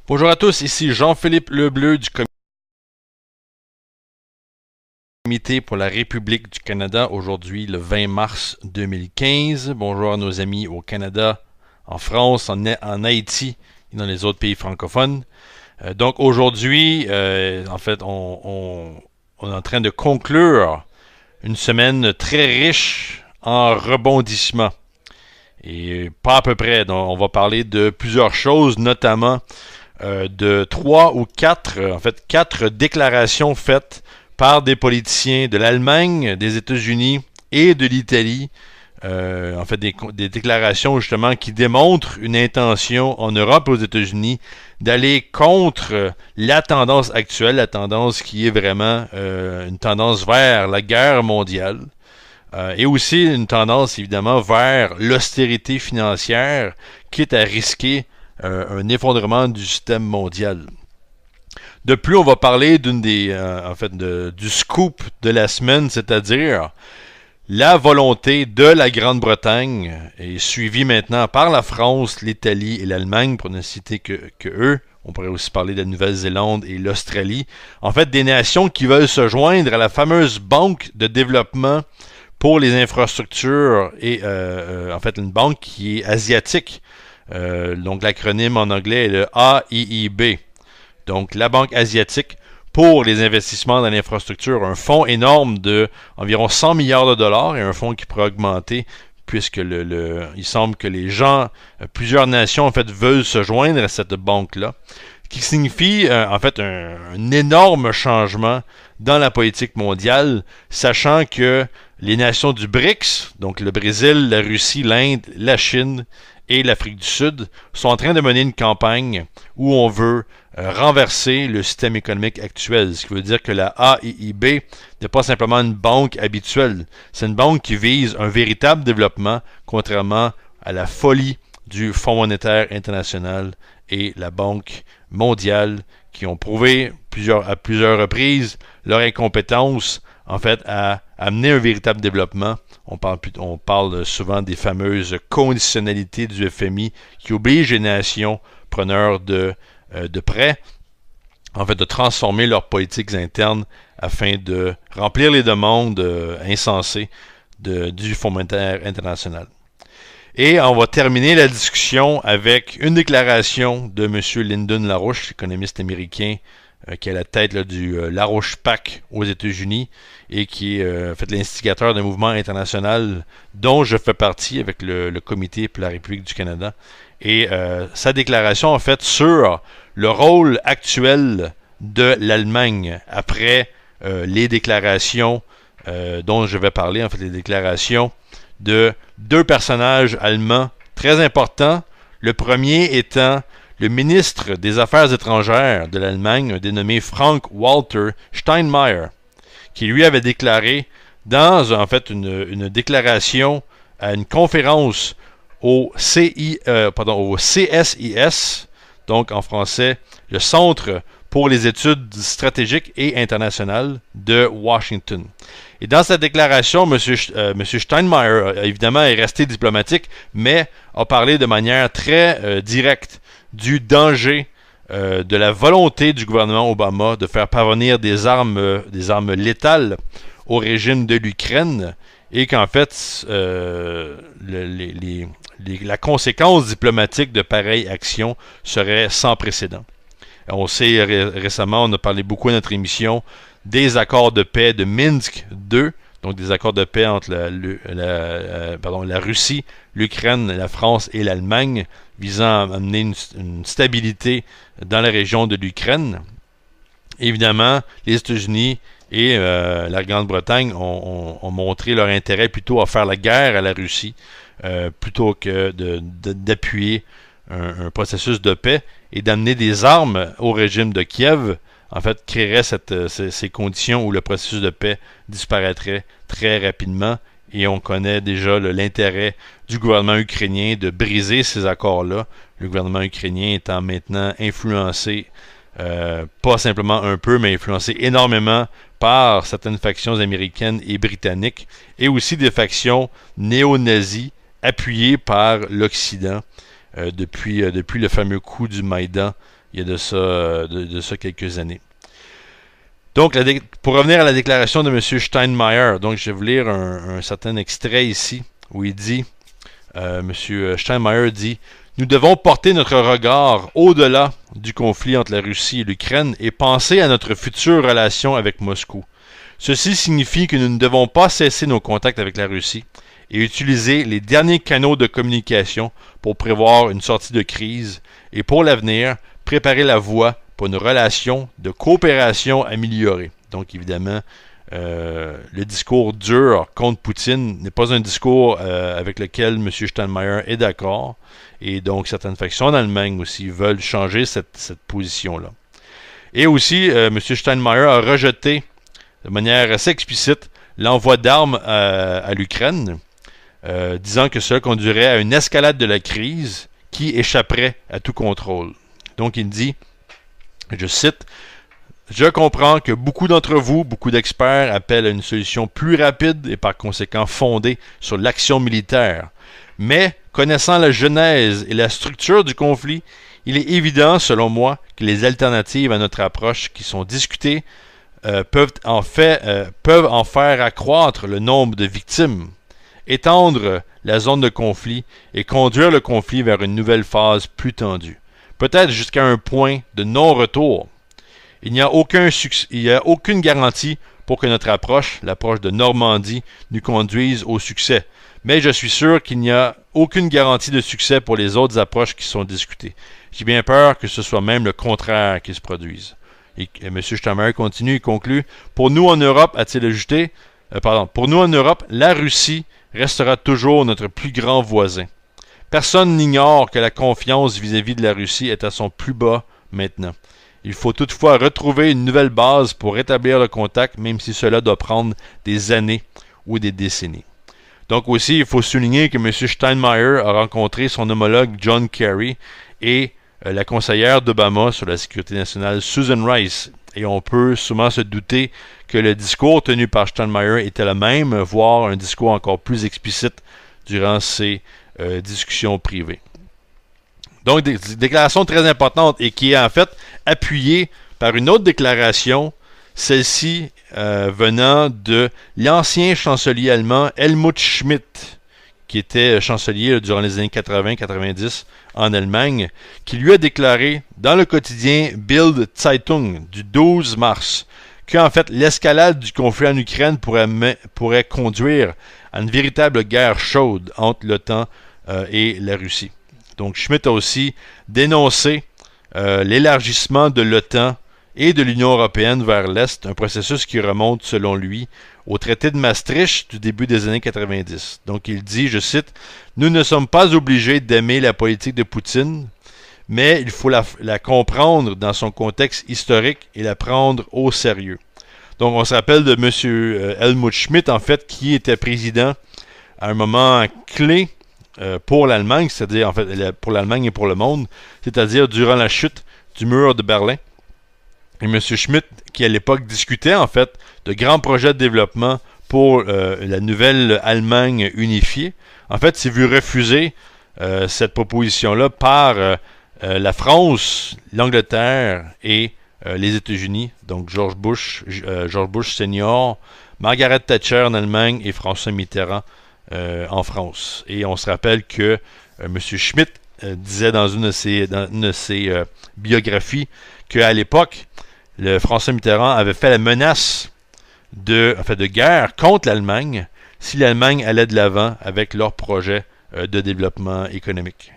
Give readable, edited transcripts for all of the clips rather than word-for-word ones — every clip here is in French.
Bonjour à tous, ici Jean-Philippe Lebleu du Comité pour la République du Canada, aujourd'hui le 20 mars 2015. Bonjour à nos amis au Canada, en France, en Haïti et dans les autres pays francophones. Donc aujourd'hui, on est en train de conclure une semaine très riche en rebondissements. Et pas à peu près, donc on va parler de plusieurs choses, notamment de quatre déclarations faites par des politiciens de l'Allemagne, des États-Unis et de l'Italie. Des déclarations justement qui démontrent une intention en Europe et aux États-Unis d'aller contre la tendance actuelle, la tendance qui est vraiment une tendance vers la guerre mondiale. Et aussi une tendance évidemment vers l'austérité financière, quitte à risquer un effondrement du système mondial. De plus, on va parler du scoop de la semaine, c'est-à-dire la volonté de la Grande-Bretagne, est suivie maintenant par la France, l'Italie et l'Allemagne, pour ne citer que eux. On pourrait aussi parler de la Nouvelle-Zélande et l'Australie. En fait, des nations qui veulent se joindre à la fameuse banque de développement pour les infrastructures et une banque qui est asiatique. Donc l'acronyme en anglais est le AIIB. Donc la Banque asiatique pour les investissements dans l'infrastructure, un fonds énorme de environ 100 milliards de dollars et un fonds qui pourrait augmenter puisque il semble que plusieurs nations en fait veulent se joindre à cette banque-là, qui signifie un énorme changement dans la politique mondiale, sachant que les nations du BRICS, donc le Brésil, la Russie, l'Inde, la Chine et l'Afrique du Sud, sont en train de mener une campagne où on veut renverser le système économique actuel. Ce qui veut dire que la AIIB n'est pas simplement une banque habituelle. C'est une banque qui vise un véritable développement, contrairement à la folie du Fonds monétaire international et la Banque mondiale, qui ont prouvé à plusieurs reprises leur incompétence à amener un véritable développement. On parle souvent des fameuses conditionnalités du FMI qui obligent les nations preneurs de prêts de transformer leurs politiques internes afin de remplir les demandes insensées du Fonds monétaire international. Et on va terminer la discussion avec une déclaration de M. Lyndon LaRouche, économiste américain qui est à la tête du LaRouche PAC aux États-Unis et qui est l'instigateur d'un mouvement international dont je fais partie avec le Comité pour la République du Canada. Et sa déclaration en fait sur le rôle actuel de l'Allemagne après les déclarations dont je vais parler, les déclarations de deux personnages allemands très importants. Le premier étant le ministre des Affaires étrangères de l'Allemagne, un dénommé Frank-Walter Steinmeier, qui lui avait déclaré dans une déclaration à une conférence au CSIS, donc en français le Centre pour les études stratégiques et internationales de Washington. Et dans cette déclaration, M. Steinmeier, évidemment, est resté diplomatique, mais a parlé de manière très directe du danger de la volonté du gouvernement Obama de faire parvenir des armes létales au régime de l'Ukraine et qu'en fait, la conséquence diplomatique de pareille action serait sans précédent. On sait récemment, on a parlé beaucoup à notre émission des accords de paix de Minsk II, donc des accords de paix entre la Russie, l'Ukraine, la France et l'Allemagne, visant à amener une stabilité dans la région de l'Ukraine. Évidemment, les États-Unis et la Grande-Bretagne ont montré leur intérêt plutôt à faire la guerre à la Russie, plutôt que d'appuyer un processus de paix et d'amener des armes au régime de Kiev, créerait ces conditions où le processus de paix disparaîtrait très rapidement. Et on connaît déjà l'intérêt du gouvernement ukrainien de briser ces accords-là. Le gouvernement ukrainien étant maintenant influencé, pas simplement un peu, mais influencé énormément par certaines factions américaines et britanniques, et aussi des factions néo-nazies appuyées par l'Occident depuis le fameux coup du Maïdan il y a de ça quelques années. Donc, pour revenir à la déclaration de M. Steinmeier, donc je vais vous lire un certain extrait ici, où il dit, M. Steinmeier dit, « Nous devons porter notre regard au-delà du conflit entre la Russie et l'Ukraine et penser à notre future relation avec Moscou. Ceci signifie que nous ne devons pas cesser nos contacts avec la Russie et utiliser les derniers canaux de communication pour prévoir une sortie de crise et pour l'avenir, préparer la voie pour une relation de coopération améliorée. » Donc évidemment, le discours dur contre Poutine n'est pas un discours avec lequel M. Steinmeier est d'accord. Et donc certaines factions en Allemagne aussi veulent changer cette position-là. Et aussi, M. Steinmeier a rejeté de manière assez explicite l'envoi d'armes à l'Ukraine, disant que cela conduirait à une escalade de la crise qui échapperait à tout contrôle. Donc il dit, je cite, « Je comprends que beaucoup d'entre vous, beaucoup d'experts, appellent à une solution plus rapide et par conséquent fondée sur l'action militaire. Mais, connaissant la genèse et la structure du conflit, il est évident, selon moi, que les alternatives à notre approche qui sont discutées peuvent en faire accroître le nombre de victimes, étendre la zone de conflit et conduire le conflit vers une nouvelle phase plus tendue. Peut-être jusqu'à un point de non-retour. Il n'y a aucune garantie pour que notre approche, l'approche de Normandie, nous conduise au succès. Mais je suis sûr qu'il n'y a aucune garantie de succès pour les autres approches qui sont discutées. J'ai bien peur que ce soit même le contraire qui se produise. » Et M. Steinmeier continue et conclut, « Pour nous en Europe, a-t-il ajouté, pour nous en Europe, la Russie restera toujours notre plus grand voisin. Personne n'ignore que la confiance vis-à-vis de la Russie est à son plus bas maintenant. Il faut toutefois retrouver une nouvelle base pour rétablir le contact, même si cela doit prendre des années ou des décennies. » Donc aussi, il faut souligner que M. Steinmeier a rencontré son homologue John Kerry et la conseillère d'Obama sur la sécurité nationale Susan Rice. Et on peut souvent se douter que le discours tenu par Steinmeier était le même, voire un discours encore plus explicite durant ces discussions privées. Donc, des déclarations très importantes et qui est en fait appuyée par une autre déclaration, celle-ci venant de l'ancien chancelier allemand Helmut Schmidt, qui était chancelier durant les années 80-90 en Allemagne, qui lui a déclaré dans le quotidien Bild Zeitung du 12 mars qu'en fait l'escalade du conflit en Ukraine pourrait conduire à une véritable guerre chaude entre l'OTAN et la Russie. Donc Schmidt a aussi dénoncé l'élargissement de l'OTAN et de l'Union européenne vers l'Est, un processus qui remonte, selon lui, au traité de Maastricht du début des années 90. Donc il dit, je cite, « Nous ne sommes pas obligés d'aimer la politique de Poutine, mais il faut la comprendre dans son contexte historique et la prendre au sérieux. » Donc on se rappelle de M. Helmut Schmidt, en fait, qui était président à un moment clé pour l'Allemagne, c'est-à-dire en fait pour l'Allemagne et pour le monde, c'est-à-dire durant la chute du mur de Berlin. Et M. Schmidt, qui à l'époque discutait en fait de grands projets de développement pour la nouvelle Allemagne unifiée, en fait s'est vu refuser cette proposition-là par la France, l'Angleterre et les États-Unis, donc George Bush Senior, Margaret Thatcher en Allemagne et François Mitterrand en France. Et on se rappelle que M. Schmidt disait dans une de ses biographies qu'à l'époque, le François Mitterrand avait fait la menace de guerre contre l'Allemagne si l'Allemagne allait de l'avant avec leur projet de développement économique.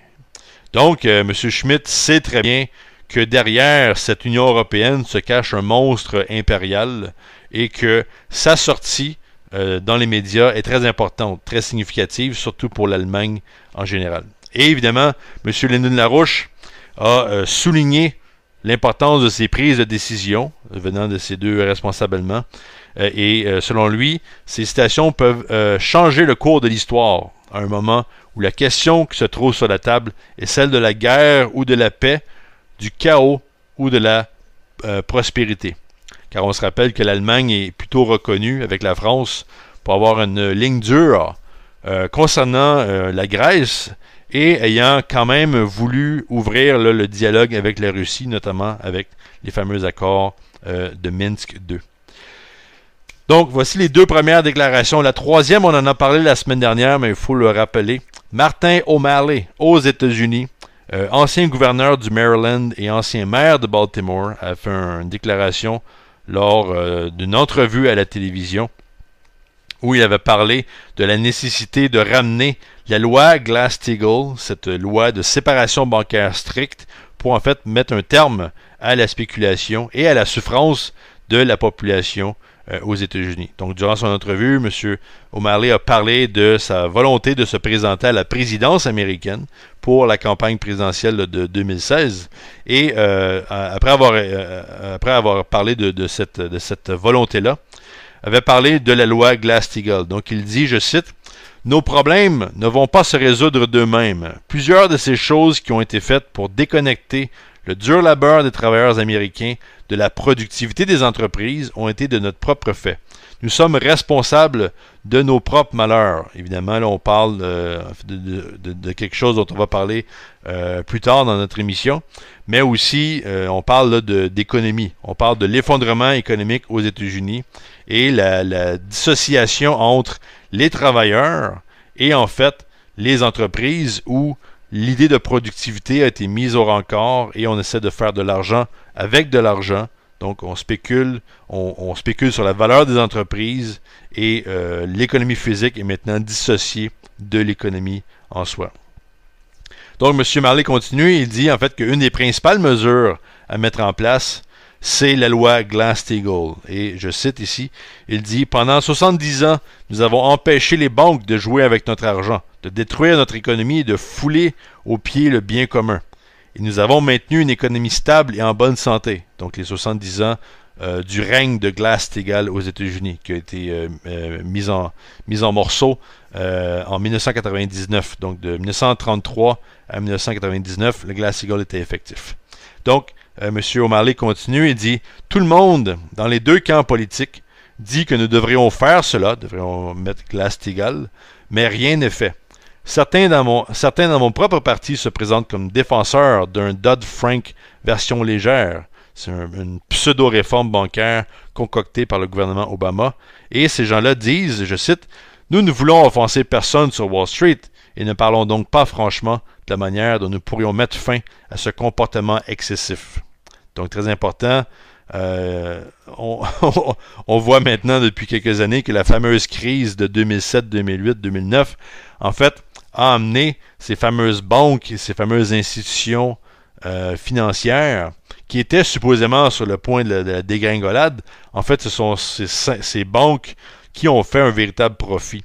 Donc, M. Schmidt sait très bien que derrière cette Union européenne se cache un monstre impérial et que sa sortie dans les médias est très importante, très significative, surtout pour l'Allemagne en général. Et évidemment, M. Lénine-Larouche a souligné l'importance de ces prises de décision venant de ces deux responsables allemands. Et selon lui, ces citations peuvent changer le cours de l'histoire à un moment où la question qui se trouve sur la table est celle de la guerre ou de la paix, du chaos ou de la prospérité. Car on se rappelle que l'Allemagne est plutôt reconnue avec la France pour avoir une ligne dure concernant la Grèce et ayant quand même voulu ouvrir là, le dialogue avec la Russie, notamment avec les fameux accords de Minsk II. Donc, voici les deux premières déclarations. La troisième, on en a parlé la semaine dernière, mais il faut le rappeler. Martin O'Malley, aux États-Unis, ancien gouverneur du Maryland et ancien maire de Baltimore, a fait une déclaration lors d'une entrevue à la télévision où il avait parlé de la nécessité de ramener la loi Glass-Steagall, cette loi de séparation bancaire stricte, pour en fait mettre un terme à la spéculation et à la souffrance de la population aux États-Unis. Donc, durant son entrevue, M. O'Malley a parlé de sa volonté de se présenter à la présidence américaine pour la campagne présidentielle de 2016. Et après avoir parlé de cette volonté-là, avait parlé de la loi Glass-Steagall. Donc, il dit, je cite, « Nos problèmes ne vont pas se résoudre d'eux-mêmes. Plusieurs de ces choses qui ont été faites pour déconnecter le dur labeur des travailleurs américains de la productivité des entreprises ont été de notre propre fait. Nous sommes responsables de nos propres malheurs. » Évidemment, là, on parle de quelque chose dont on va parler plus tard dans notre émission, mais aussi, on parle d'économie. On parle de l'effondrement économique aux États-Unis et la dissociation entre les travailleurs et, en fait, les entreprises où l'idée de productivité a été mise au rencard et on essaie de faire de l'argent avec de l'argent. Donc, on spécule sur la valeur des entreprises et l'économie physique est maintenant dissociée de l'économie en soi. Donc, M. Marley continue, il dit en fait qu'une des principales mesures à mettre en place, c'est la loi Glass-Steagall. Et je cite ici, il dit « Pendant 70 ans, nous avons empêché les banques de jouer avec notre argent, de détruire notre économie et de fouler aux pieds le bien commun. Et nous avons maintenu une économie stable et en bonne santé. » Donc les 70 ans du règne de Glass-Steagall aux États-Unis, qui a été mis en morceaux en 1999. Donc de 1933 à 1999, le Glass-Steagall était effectif. Donc, M. O'Malley continue et dit « Tout le monde, dans les deux camps politiques, dit que nous devrions faire cela, devrions mettre Glass-Steagall, mais rien n'est fait. Certains dans mon propre parti se présentent comme défenseurs d'un Dodd-Frank version légère. C'est une pseudo-réforme bancaire concoctée par le gouvernement Obama. Et ces gens-là disent, je cite, « Nous ne voulons offenser personne sur Wall Street et ne parlons donc pas franchement de la manière dont nous pourrions mettre fin à ce comportement excessif. » Donc, très important, on voit maintenant depuis quelques années que la fameuse crise de 2007, 2008, 2009, en fait, a amené ces fameuses banques, ces fameuses institutions financières qui étaient supposément sur le point de la dégringolade. En fait, ce sont ces banques qui ont fait un véritable profit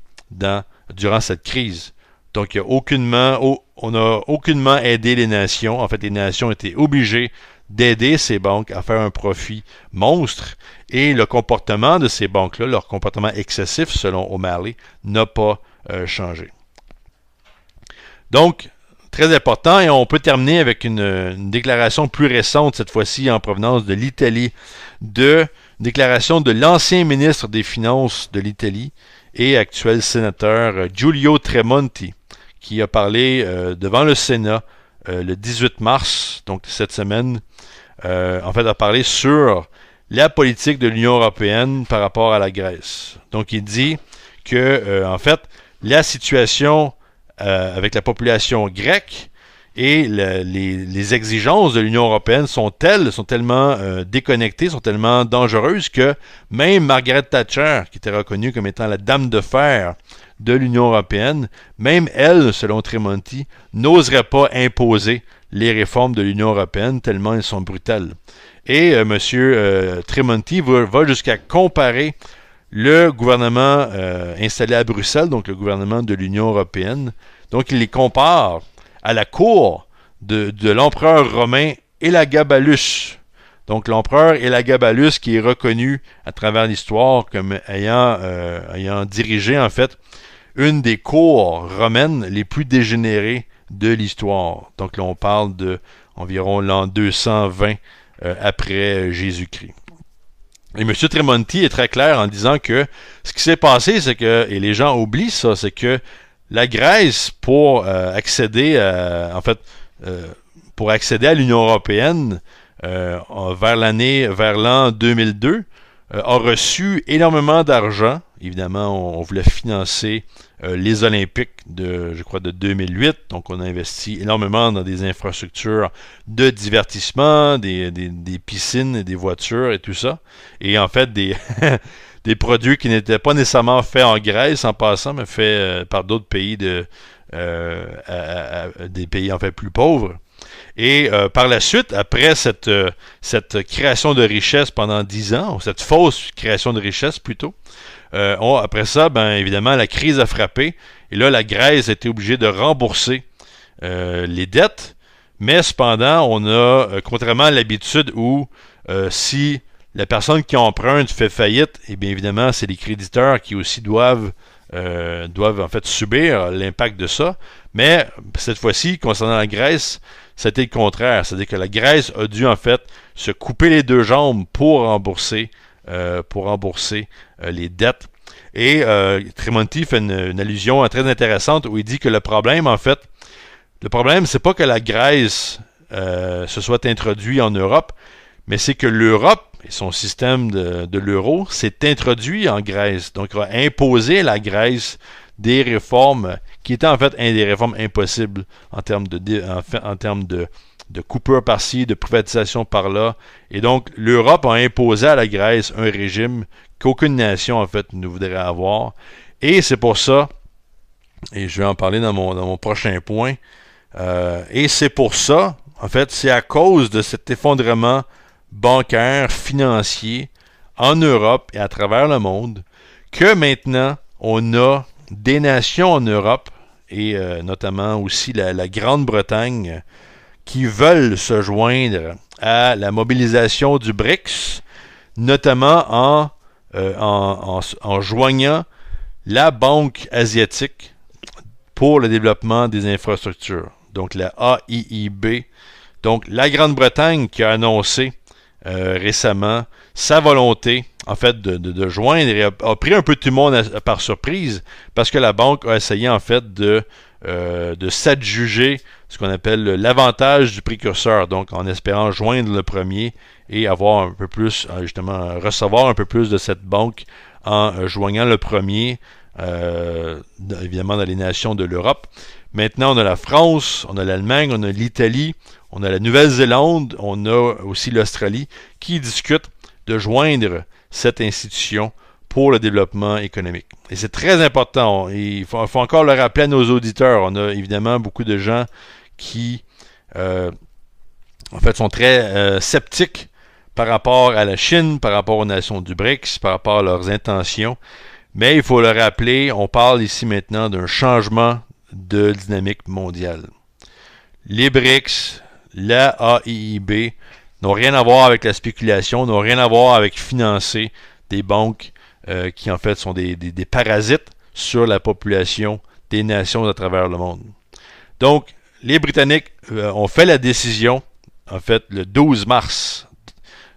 durant cette crise. Donc, on n'a aucunement aidé les nations. En fait, les nations étaient obligées d'aider ces banques à faire un profit monstre. Et le comportement de ces banques-là, leur comportement excessif, selon O'Malley, n'a pas changé. Donc, très important, et on peut terminer avec une déclaration plus récente, cette fois-ci en provenance de l'Italie, une déclaration de l'ancien ministre des Finances de l'Italie et actuel sénateur Giulio Tremonti, qui a parlé devant le Sénat le 18 mars, donc cette semaine, en fait, a parlé sur la politique de l'Union européenne par rapport à la Grèce. Donc, il dit que, en fait, la situation avec la population grecque et les exigences de l'Union européenne sont tellement déconnectées, sont tellement dangereuses que même Margaret Thatcher, qui était reconnue comme étant la dame de fer de l'Union européenne, même elle, selon Tremonti, n'oserait pas imposer les réformes de l'Union européenne tellement elles sont brutales. Et M. Tremonti va jusqu'à comparer le gouvernement installé à Bruxelles, donc le gouvernement de l'Union européenne, donc il les compare à la cour de l'empereur romain Élagabalus. Donc l'empereur Élagabalus qui est reconnu à travers l'histoire comme ayant dirigé en fait une des cours romaines les plus dégénérées de l'histoire. Donc là on parle de environ l'an 220 après Jésus-Christ. Et M. Tremonti est très clair en disant que ce qui s'est passé, c'est que, et les gens oublient ça, c'est que la Grèce, pour accéder pour accéder à l'Union européenne vers l'an 2002, a reçu énormément d'argent. Évidemment, on voulait financer les Olympiques je crois, de 2008. Donc, on a investi énormément dans des infrastructures de divertissement, des piscines et des voitures et tout ça. Et en fait, des produits qui n'étaient pas nécessairement faits en Grèce en passant, mais faits par d'autres pays des pays en fait plus pauvres. Et par la suite, après cette création de richesse pendant 10 ans, ou cette fausse création de richesse plutôt, après ça, ben évidemment, la crise a frappé. Et là, la Grèce a été obligée de rembourser les dettes. Mais cependant, on a, contrairement à l'habitude où si la personne qui emprunte fait faillite, eh bien évidemment, c'est les créditeurs qui aussi doivent en fait subir l'impact de ça. Mais cette fois-ci, concernant la Grèce, c'était le contraire. C'est-à-dire que la Grèce a dû en fait se couper les deux jambes pour rembourser les dettes. Et Tremonti fait une allusion très intéressante où il dit que le problème, c'est pas que la Grèce se soit introduite en Europe, mais c'est que l'Europe et son système de l'euro s'est introduit en Grèce. Donc, il a imposé à la Grèce des réformes qui étaient en fait des réformes impossibles en termes de coupure par-ci, de privatisation par-là. Et donc, l'Europe a imposé à la Grèce un régime qu'aucune nation, en fait, ne voudrait avoir. Et c'est pour ça, et je vais en parler dans mon prochain point, et c'est pour ça, en fait, c'est à cause de cet effondrement bancaire, financier, en Europe et à travers le monde, que maintenant, on a des nations en Europe, et notamment aussi la Grande-Bretagne, qui veulent se joindre à la mobilisation du BRICS, notamment en joignant la Banque asiatique pour le développement des infrastructures, donc la AIIB. Donc la Grande-Bretagne qui a annoncé récemment sa volonté en fait de joindre et a pris un peu tout le monde par surprise parce que la banque a essayé en fait de s'adjuger ce qu'on appelle l'avantage du précurseur, donc en espérant joindre le premier et avoir un peu plus, justement, recevoir un peu plus de cette banque en joignant le premier, évidemment dans les nations de l'Europe. Maintenant, on a la France, on a l'Allemagne, on a l'Italie, on a la Nouvelle-Zélande, on a aussi l'Australie qui discutent de joindre cette institution pour le développement économique. Et c'est très important. Il faut encore le rappeler à nos auditeurs. On a évidemment beaucoup de gens qui, en fait, sont très sceptiques par rapport à la Chine, par rapport aux nations du BRICS, par rapport à leurs intentions. Mais il faut le rappeler, on parle ici maintenant d'un changement de dynamique mondiale. Les BRICS, la AIIB n'ont rien à voir avec la spéculation, n'ont rien à voir avec financer des banques qui en fait sont des parasites sur la population des nations à travers le monde. Donc, les Britanniques ont fait la décision, en fait, le 12 mars,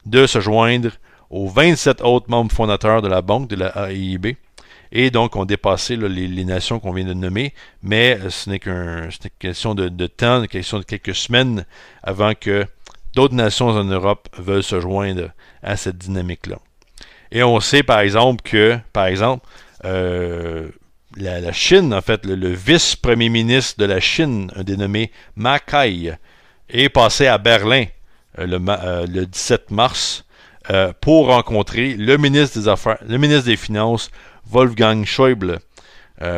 de se joindre aux 27 autres membres fondateurs de la banque, de la AIIB, et donc ont dépassé les nations qu'on vient de nommer, mais ce n'est qu'une question de temps, une question de quelques semaines avant que d'autres nations en Europe veulent se joindre à cette dynamique-là. Et on sait par exemple que, la Chine, en fait, le vice-premier ministre de la Chine, un dénommé Ma Kai, est passé à Berlin le 17 mars pour rencontrer le ministre des Finances, Wolfgang Schäuble,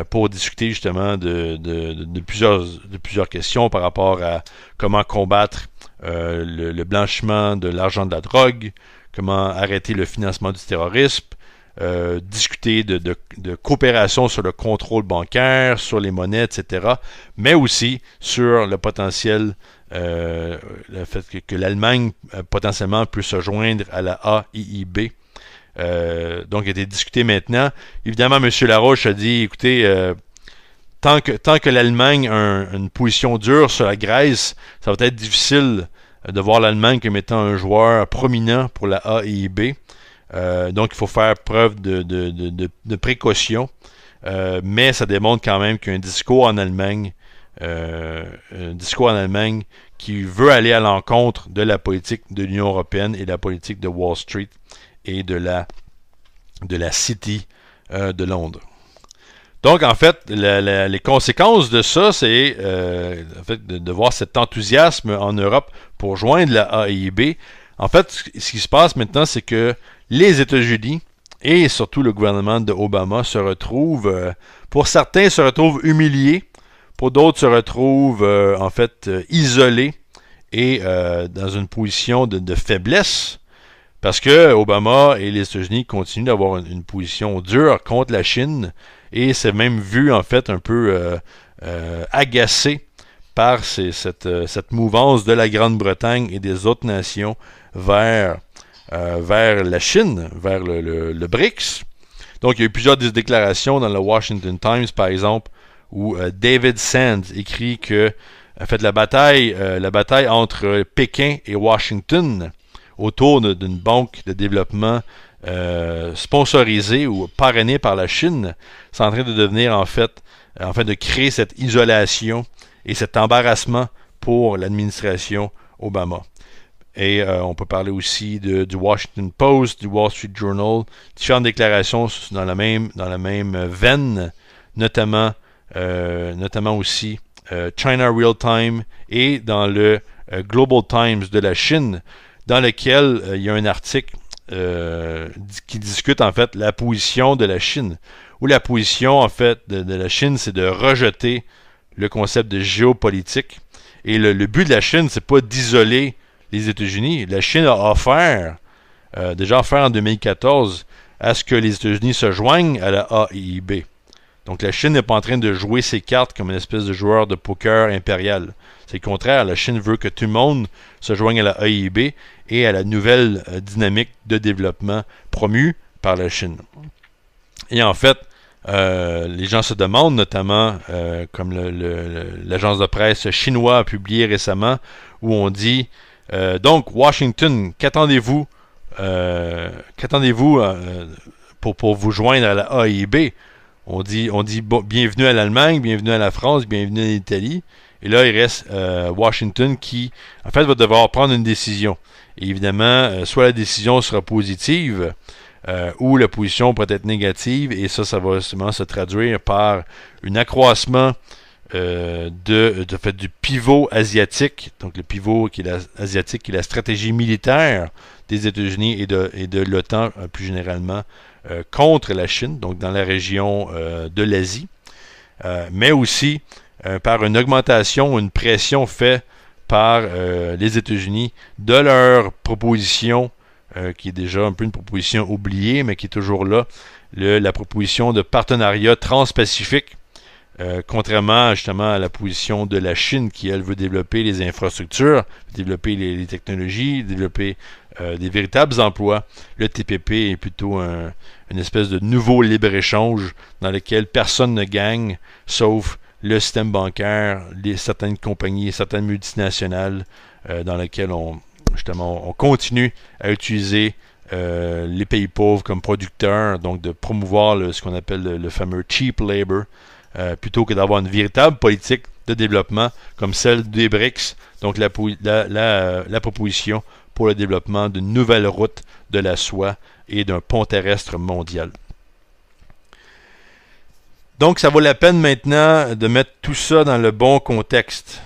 pour discuter justement de plusieurs questions par rapport à comment combattre le blanchiment de l'argent de la drogue, comment arrêter le financement du terrorisme, discuter de coopération sur le contrôle bancaire, sur les monnaies, etc., mais aussi sur le potentiel, le fait que l'Allemagne potentiellement peut se joindre à la AIIB. Donc, il a été discuté maintenant. Évidemment, M. Larouche a dit, écoutez, tant que l'Allemagne a une position dure sur la Grèce, ça va être difficile de voir l'Allemagne comme étant un joueur prominent pour la AIIB. Donc, il faut faire preuve de précaution. mais ça démontre quand même qu'il y a un discours en Allemagne, qui veut aller à l'encontre de la politique de l'Union européenne et de la politique de Wall Street et de la City de Londres. Donc, en fait, les conséquences de ça, c'est en fait, de voir cet enthousiasme en Europe pour joindre la AIIB. En fait, ce qui se passe maintenant, c'est que les États-Unis et surtout le gouvernement de Obama se retrouvent, pour certains, se retrouvent humiliés, pour d'autres, se retrouvent en fait isolés et dans une position de faiblesse. Parce que Obama et les États-Unis continuent d'avoir une position dure contre la Chine et c'est même vu en fait un peu agacé par cette mouvance de la Grande-Bretagne et des autres nations vers la Chine, vers le BRICS. Donc il y a eu plusieurs déclarations dans le Washington Times par exemple où David Sands écrit que en fait la bataille entre Pékin et Washington autour d'une banque de développement sponsorisée ou parrainée par la Chine, c'est en train de devenir en fait de créer cette isolation et cet embarrassement pour l'administration Obama. Et on peut parler aussi du Washington Post, du Wall Street Journal, différentes déclarations dans la même veine, notamment aussi China Real Time et dans le Global Times de la Chine, dans lequel il y a un article qui discute en fait la position de la Chine, où la position en fait de la Chine, c'est de rejeter le concept de géopolitique. Et le but de la Chine, c'est pas d'isoler les États-Unis. La Chine a déjà offert en 2014 à ce que les États-Unis se joignent à la AIIB. Donc la Chine n'est pas en train de jouer ses cartes comme une espèce de joueur de poker impérial. C'est le contraire, la Chine veut que tout le monde se joigne à la AIIB et à la nouvelle dynamique de développement promue par la Chine. Et en fait, les gens se demandent, notamment comme l'agence de presse chinoise a publié récemment, où on dit donc Washington, qu'attendez-vous pour vous joindre à la AIIB? On dit bienvenue à l'Allemagne, bienvenue à la France, bienvenue à l'Italie. Et là, il reste Washington qui, en fait, va devoir prendre une décision. Et évidemment, soit la décision sera positive, ou la position pourrait être négative, et ça va justement se traduire par un accroissement du pivot asiatique, donc le pivot asiatique qui est la stratégie militaire des États-Unis et de l'OTAN plus généralement contre la Chine, donc dans la région de l'Asie, mais aussi par une augmentation, une pression faite par les États-Unis de leur proposition, qui est déjà un peu une proposition oubliée, mais qui est toujours là, la proposition de partenariat transpacifique, contrairement justement à la position de la Chine qui, elle, veut développer les infrastructures, développer les technologies, développer des véritables emplois. Le TPP est plutôt une espèce de nouveau libre-échange dans lequel personne ne gagne, sauf le système bancaire, certaines compagnies, certaines multinationales, dans lesquelles on continue à utiliser les pays pauvres comme producteurs, donc de promouvoir ce qu'on appelle le fameux cheap labor, plutôt que d'avoir une véritable politique de développement comme celle des BRICS, donc la proposition pour le développement d'une nouvelle route de la soie et d'un pont terrestre mondial. Donc, ça vaut la peine maintenant de mettre tout ça dans le bon contexte.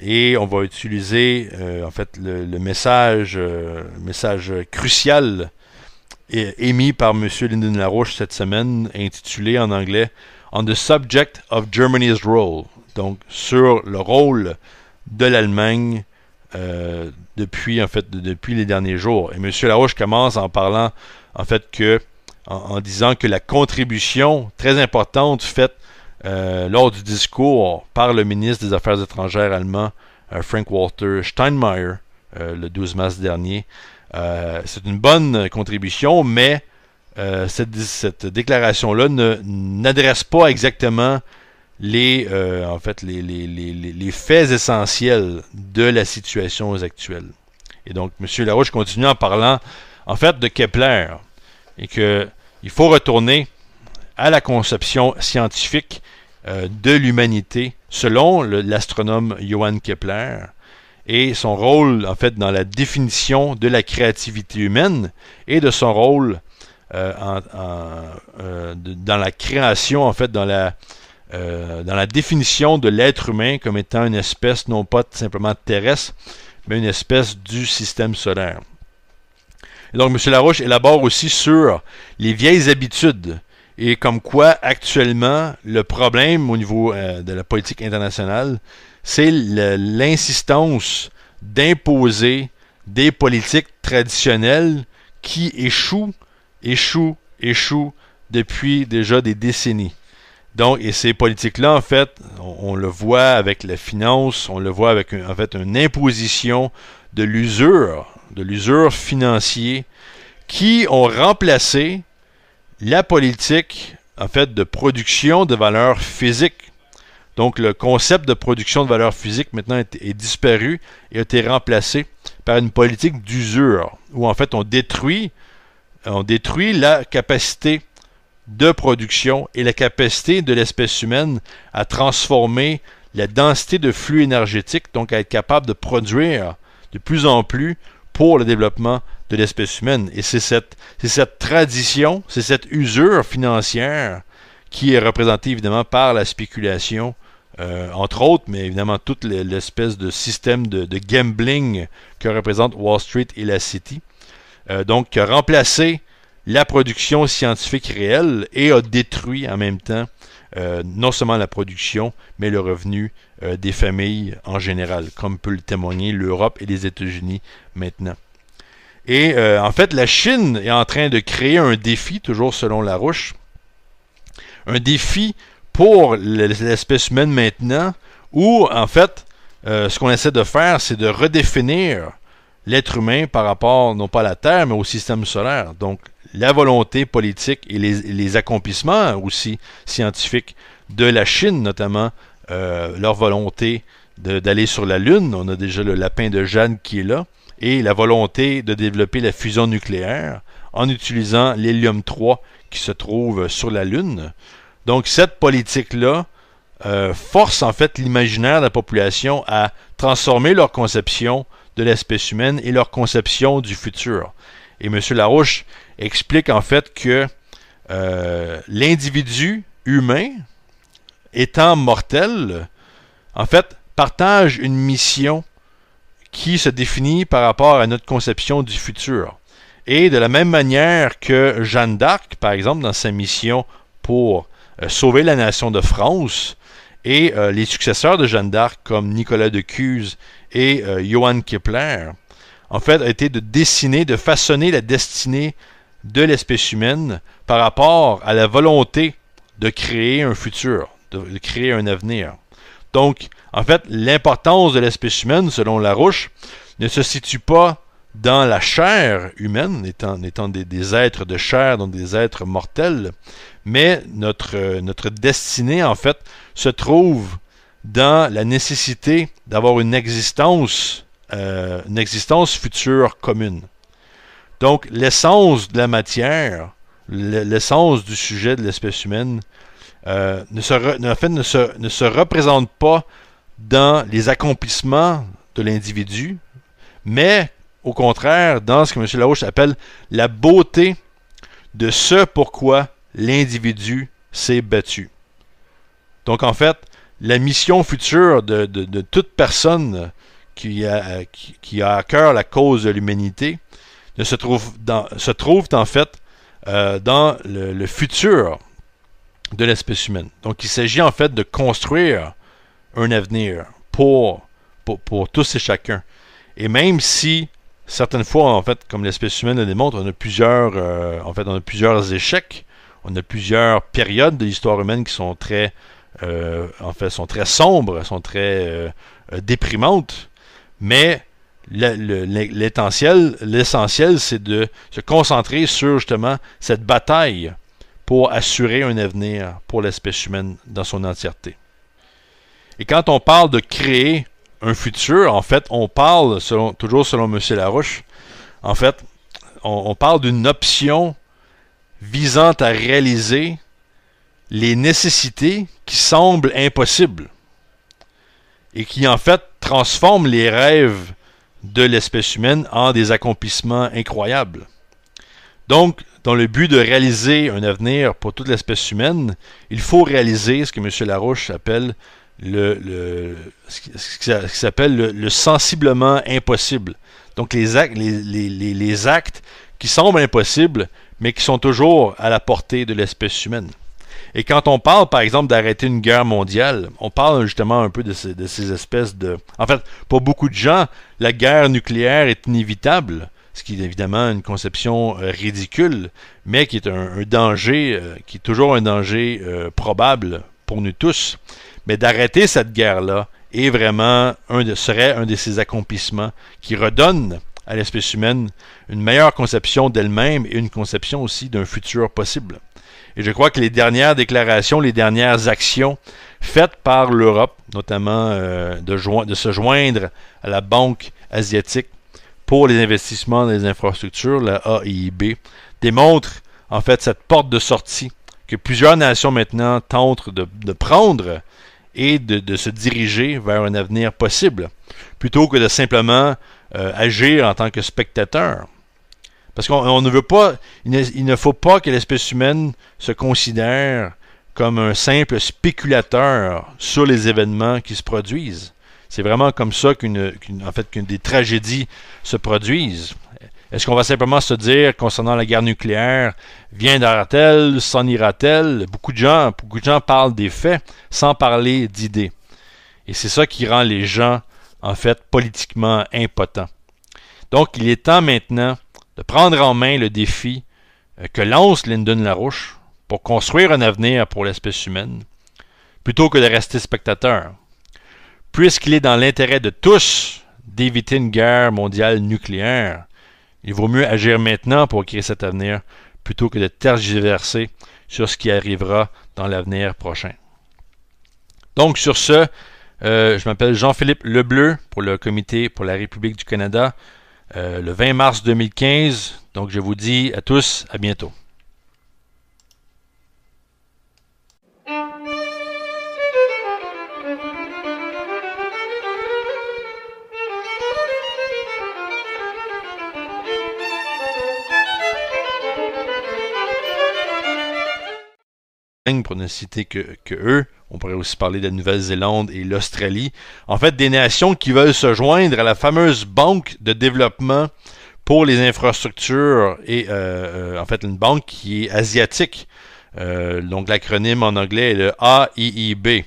Et on va utiliser en fait le message crucial émis par M. Lyndon LaRouche cette semaine, intitulé en anglais On the Subject of Germany's Role, donc sur le rôle de l'Allemagne depuis les derniers jours. Et M. LaRouche commence en parlant en fait en disant que la contribution très importante faite lors du discours par le ministre des Affaires étrangères allemand Frank-Walter Steinmeier le 12 mars dernier, c'est une bonne contribution, mais cette déclaration-là n'adresse pas exactement les faits essentiels de la situation actuelle. Et donc, M. LaRouche continue en parlant en fait de Kepler et qu'il faut retourner à la conception scientifique de l'humanité, selon l'astronome Johann Kepler, et son rôle, en fait, dans la définition de la créativité humaine et de son rôle dans la création, en fait, dans la définition de l'être humain comme étant une espèce non pas simplement terrestre, mais une espèce du système solaire. Et donc, M. Larouche élabore aussi sur les vieilles habitudes et comme quoi, actuellement, le problème au niveau de la politique internationale, c'est l'insistance d'imposer des politiques traditionnelles qui échouent depuis déjà des décennies. Donc, et ces politiques-là, en fait, on le voit avec la finance, on le voit avec en fait une imposition de l'usure financière qui ont remplacé la politique, en fait, de production de valeurs physiques. Donc, le concept de production de valeurs physiques maintenant est disparu et a été remplacé par une politique d'usure, où en fait on détruit la capacité de production et la capacité de l'espèce humaine à transformer la densité de flux énergétique, donc à être capable de produire de plus en plus pour le développement de l'espèce humaine. Et c'est cette tradition, c'est cette usure financière qui est représentée évidemment par la spéculation, entre autres, mais évidemment toute l'espèce de système de gambling que représente Wall Street et la City. Donc, qui a remplacé la production scientifique réelle et a détruit en même temps non seulement la production, mais le revenu des familles en général, comme peut le témoigner l'Europe et les États-Unis maintenant. Et en fait, la Chine est en train de créer un défi, toujours selon Larouche, un défi pour l'espèce humaine maintenant, où en fait, ce qu'on essaie de faire, c'est de redéfinir l'être humain par rapport, non pas à la Terre, mais au système solaire. Donc, la volonté politique et les accomplissements aussi scientifiques de la Chine, notamment leur volonté d'aller sur la Lune. On a déjà le lapin de Jeanne qui est là. Et la volonté de développer la fusion nucléaire en utilisant l'hélium-3 qui se trouve sur la Lune. Donc, cette politique-là force en fait l'imaginaire de la population à transformer leur conception de l'espèce humaine et leur conception du futur. Et M. Larouche explique en fait que l'individu humain, étant mortel, en fait, partage une mission qui se définit par rapport à notre conception du futur. Et de la même manière que Jeanne d'Arc, par exemple, dans sa mission pour sauver la nation de France, et les successeurs de Jeanne d'Arc, comme Nicolas de Cuse et Johann Kepler, en fait, a été de dessiner, de façonner la destinée de l'espèce humaine par rapport à la volonté de créer un futur, de créer un avenir. Donc, en fait, l'importance de l'espèce humaine, selon Larouche, ne se situe pas dans la chair humaine, étant des êtres de chair, donc des êtres mortels, mais notre destinée, en fait, se trouve dans la nécessité d'avoir une existence future commune. Donc, l'essence de la matière, l'essence du sujet de l'espèce humaine, ne se représente pas dans les accomplissements de l'individu, mais au contraire dans ce que M. Larouche appelle la beauté de ce pourquoi l'individu s'est battu. Donc en fait, la mission future de toute personne qui a à cœur la cause de l'humanité se trouve en fait dans le futur de l'espèce humaine. Donc il s'agit en fait de construire un avenir pour tous et chacun. Et même si certaines fois, en fait, comme l'espèce humaine le démontre, on a plusieurs échecs, on a plusieurs périodes de l'histoire humaine qui sont très sombres, sont très déprimantes, mais l'essentiel, c'est de se concentrer sur justement cette bataille pour assurer un avenir pour l'espèce humaine dans son entièreté. Et quand on parle de créer un futur, en fait, on parle, toujours selon M. Larouche, en fait, on parle d'une option visant à réaliser les nécessités qui semblent impossibles et qui en fait transforment les rêves de l'espèce humaine en des accomplissements incroyables. Donc, dans le but de réaliser un avenir pour toute l'espèce humaine, il faut réaliser ce que M. Larouche appelle le sensiblement impossible. Donc, les actes qui semblent impossibles, mais qui sont toujours à la portée de l'espèce humaine. Et quand on parle, par exemple, d'arrêter une guerre mondiale, on parle justement un peu de ces espèces de... En fait, pour beaucoup de gens, la guerre nucléaire est inévitable, ce qui est évidemment une conception ridicule, mais qui est un danger, qui est toujours un danger probable pour nous tous. Mais d'arrêter cette guerre-là est vraiment serait un de ces accomplissements qui redonne à l'espèce humaine une meilleure conception d'elle-même et une conception aussi d'un futur possible. Et je crois que les dernières déclarations, les dernières actions faites par l'Europe, notamment de se joindre à la Banque asiatique pour les investissements dans les infrastructures, la AIIB, démontrent en fait cette porte de sortie que plusieurs nations maintenant tentent de prendre et de se diriger vers un avenir possible, plutôt que de simplement agir en tant que spectateur. Parce qu'on ne veut pas, il ne faut pas que l'espèce humaine se considère comme un simple spéculateur sur les événements qui se produisent. C'est vraiment comme ça qu'une des tragédies se produisent. Est-ce qu'on va simplement se dire concernant la guerre nucléaire, viendra-t-elle, s'en ira-t-elle? Beaucoup de gens parlent des faits sans parler d'idées. Et c'est ça qui rend les gens, en fait, politiquement impotents. Donc, il est temps maintenant de prendre en main le défi que lance Lyndon LaRouche pour construire un avenir pour l'espèce humaine, plutôt que de rester spectateur. Puisqu'il est dans l'intérêt de tous d'éviter une guerre mondiale nucléaire, il vaut mieux agir maintenant pour créer cet avenir, plutôt que de tergiverser sur ce qui arrivera dans l'avenir prochain. Donc sur ce, je m'appelle Jean-Philippe Lebleu pour le Comité pour la République du Canada, le 20 mars 2015. Donc je vous dis à tous, à bientôt. Pour ne citer que eux. On pourrait aussi parler de la Nouvelle-Zélande et l'Australie. En fait, des nations qui veulent se joindre à la fameuse banque de développement pour les infrastructures et en fait une banque qui est asiatique. Donc l'acronyme en anglais est le AIIB.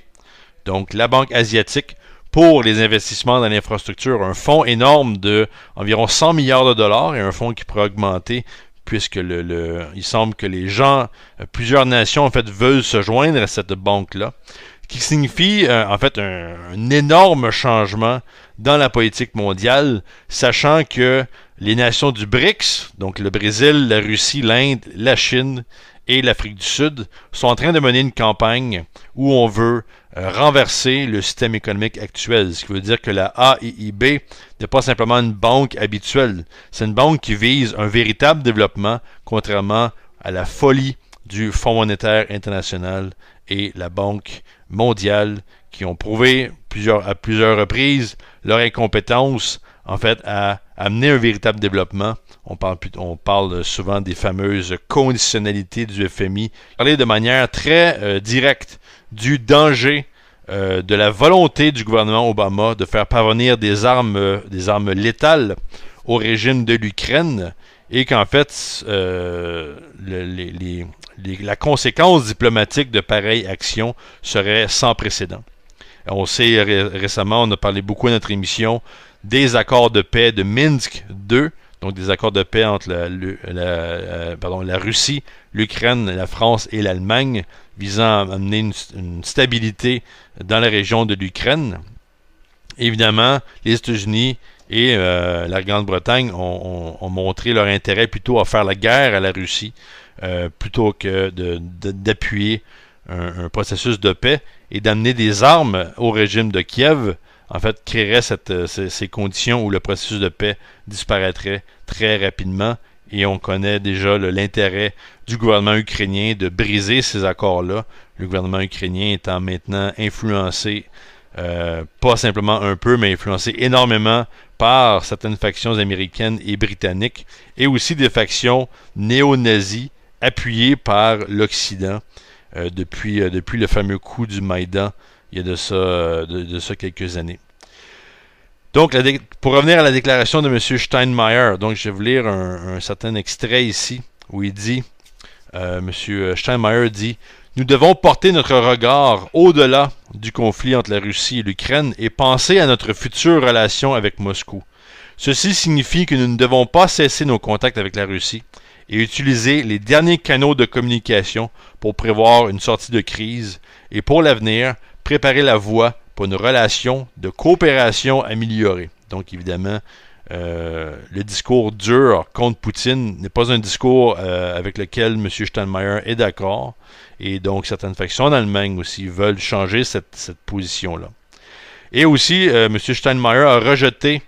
Donc la banque asiatique pour les investissements dans l'infrastructure. Un fonds énorme de environ 100 milliards de dollars et un fonds qui pourrait augmenter puisque il semble que les gens, plusieurs nations en fait veulent se joindre à cette banque-là, qui signifie en fait un énorme changement dans la politique mondiale, sachant que les nations du BRICS, donc le Brésil, la Russie, l'Inde, la Chine et l'Afrique du Sud, sont en train de mener une campagne où on veut renverser le système économique actuel. Ce qui veut dire que la AIIB n'est pas simplement une banque habituelle. C'est une banque qui vise un véritable développement, contrairement à la folie du Fonds monétaire international et la Banque mondiale, qui ont prouvé à plusieurs reprises leur incompétence en fait à amener un véritable développement. On parle souvent des fameuses conditionnalités du FMI. Parler de manière très directe du danger de la volonté du gouvernement Obama de faire parvenir des armes létales au régime de l'Ukraine et qu'en fait la conséquence diplomatique de pareille action serait sans précédent. On sait récemment, on a parlé beaucoup à notre émission des accords de paix de Minsk II, donc des accords de paix entre la Russie, l'Ukraine, la France et l'Allemagne, visant à amener une stabilité dans la région de l'Ukraine. Évidemment, les États-Unis et la Grande-Bretagne ont montré leur intérêt plutôt à faire la guerre à la Russie, plutôt que d'appuyer un processus de paix et d'amener des armes au régime de Kiev, en fait, créerait ces conditions où le processus de paix disparaîtrait très rapidement et on connaît déjà l'intérêt du gouvernement ukrainien de briser ces accords-là. Le gouvernement ukrainien étant maintenant influencé, pas simplement un peu, mais influencé énormément par certaines factions américaines et britanniques, et aussi des factions néo-nazies appuyées par l'Occident depuis le fameux coup du Maïdan, il y a de ça quelques années. Donc, pour revenir à la déclaration de M. Steinmeier, donc je vais vous lire un certain extrait ici, où il dit, M. Steinmeier dit: « Nous devons porter notre regard au-delà du conflit entre la Russie et l'Ukraine et penser à notre future relation avec Moscou. Ceci signifie que nous ne devons pas cesser nos contacts avec la Russie et utiliser les derniers canaux de communication pour prévoir une sortie de crise et pour l'avenir, préparer la voie pour une relation de coopération améliorée. » Donc évidemment, le discours dur contre Poutine n'est pas un discours avec lequel M. Steinmeier est d'accord. Et donc certaines factions en Allemagne aussi veulent changer cette position-là. Et aussi, M. Steinmeier a rejeté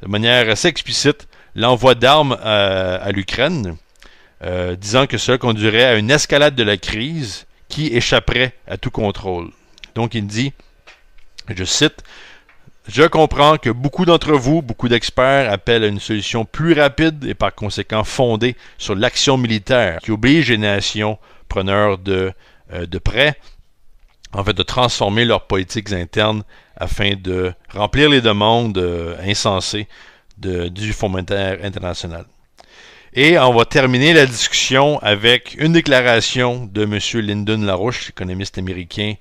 de manière assez explicite l'envoi d'armes à l'Ukraine, disant que cela conduirait à une escalade de la crise qui échapperait à tout contrôle. Donc il dit, je cite, « Je comprends que beaucoup d'entre vous, beaucoup d'experts, appellent à une solution plus rapide et par conséquent fondée sur l'action militaire qui oblige les nations preneurs de prêts, en fait, de transformer leurs politiques internes afin de remplir les demandes insensées du Fonds monétaire international. » Et on va terminer la discussion avec une déclaration de M. Lyndon LaRouche, économiste américain,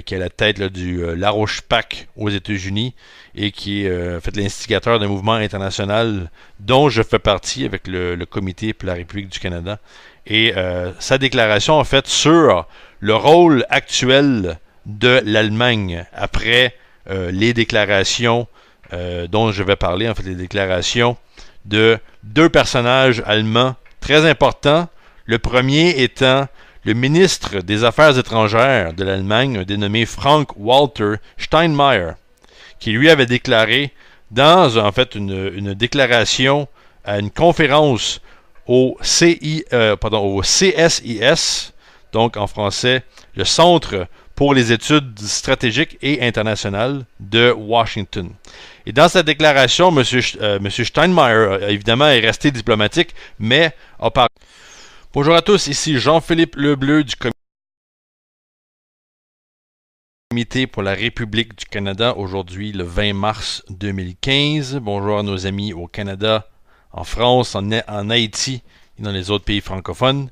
qui est à la tête du LaRouche PAC aux États-Unis et qui est fait l'instigateur d'un mouvement international dont je fais partie avec le Comité pour la République du Canada. Et sa déclaration, en fait, sur le rôle actuel de l'Allemagne après les déclarations dont je vais parler, en fait, les déclarations de deux personnages allemands très importants. Le premier étant le ministre des Affaires étrangères de l'Allemagne, dénommé Frank-Walter Steinmeier, qui lui avait déclaré dans, en fait, une déclaration à une conférence au CSIS, donc en français, le Centre pour les études stratégiques et internationales de Washington. Et dans sa déclaration, M. Steinmeier, évidemment, est resté diplomatique, mais a parlé. Bonjour à tous, ici Jean-Philippe Lebleu du Comité pour la République du Canada, aujourd'hui le 20 mars 2015. Bonjour à nos amis au Canada, en France, en Haïti et dans les autres pays francophones.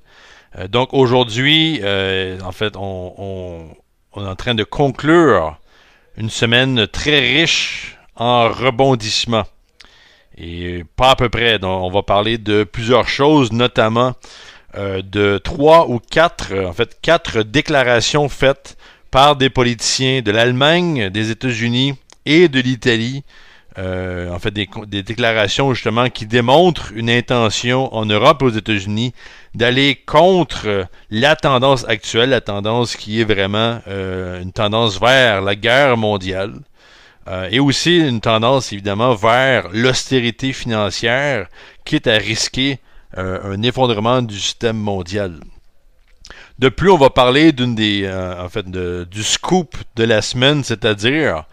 Donc aujourd'hui, en fait, on est en train de conclure une semaine très riche en rebondissements. Et pas à peu près. Donc, on va parler de plusieurs choses, notamment de quatre déclarations faites par des politiciens de l'Allemagne, des États-Unis et de l'Italie. En fait, des déclarations justement qui démontrent une intention en Europe et aux États-Unis d'aller contre la tendance actuelle, la tendance qui est vraiment une tendance vers la guerre mondiale. Et aussi une tendance évidemment vers l'austérité financière qui est à risquer un effondrement du système mondial. De plus, on va parler du scoop de la semaine, c'est-à-dire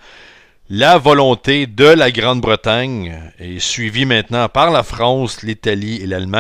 la volonté de la Grande-Bretagne, est suivie maintenant par la France, l'Italie et l'Allemagne,